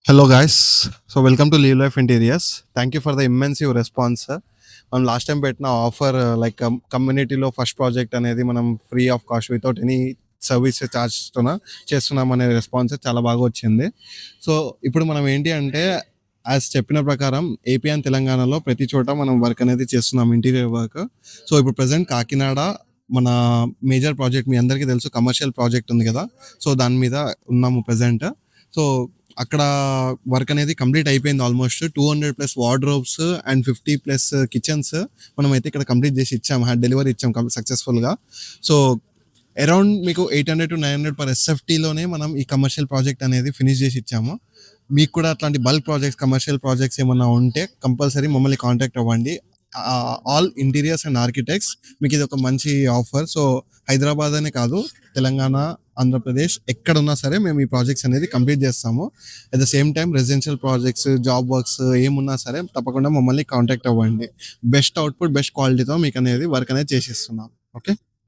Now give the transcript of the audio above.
Hello, guys. So, welcome to Live Life Interiors. Thank you for the immense response, sir. మనం last time పెట్టిన offer like కమ్యూనిటీలో first project అనేది మనం free of cost without any service ఛార్జ్తోన చేస్తున్నాం అనే response చాలా బాగా వచ్చింది. సో ఇప్పుడు మనం ఏంటి అంటే యాజ్ చెప్పిన ప్రకారం ఏపీ అండ్ తెలంగాణలో ప్రతి చోట మనం వర్క్ అనేది చేస్తున్నాం ఇంటీరియర్ వర్క్. సో ఇప్పుడు ప్రజెంట్ కాకినాడ మన మేజర్ ప్రాజెక్ట్ మీ అందరికీ తెలుసు కమర్షియల్ ప్రాజెక్ట్ ఉంది కదా. సో దాని మీద ఉన్నాము ప్రజెంట్. సో అక్కడ వర్క్ అనేది కంప్లీట్ అయిపోయింది. ఆల్మోస్ట్ 200+ వార్డ్రోబ్స్ అండ్ 50+ కిచెన్స్ మనమైతే ఇక్కడ కంప్లీట్ చేసి ఇచ్చాము. డెలివరీ ఇచ్చాం సక్సెస్ఫుల్గా. సో అరౌండ్ మీకు 800 to 900 పర్ ఎస్ఎఫ్టీలోనే మనం ఈ కమర్షియల్ ప్రాజెక్ట్ అనేది ఫినిష్ చేసి ఇచ్చాము. మీకు కూడా అట్లాంటి బల్క్ ప్రాజెక్ట్స్ కమర్షియల్ ప్రాజెక్ట్స్ ఏమన్నా ఉంటే కంపల్సరీ మమ్మల్ని కాంటాక్ట్ అవ్వండి. ఆల్ ఇంటీరియర్స్ అండ్ ఆర్కిటెక్ట్స్ మీకు ఇది ఒక మంచి ఆఫర్. సో హైదరాబాద్ అనే కాదు, తెలంగాణ, ఆంధ్రప్రదేశ్ ఎక్కడున్నా సరే మేము ఈ ప్రాజెక్ట్స్ అనేది కంప్లీట్ చేస్తాము. At the same time residential projects, job works ఏమున్నా సరే తప్పకుండా మమ్మల్ని కాంటాక్ట్ అవ్వండి. బెస్ట్ అవుట్పుట్, బెస్ట్ క్వాలిటీతో మీకు అనేది వర్క్ అనేది చేసిస్తున్నాం. ఓకే.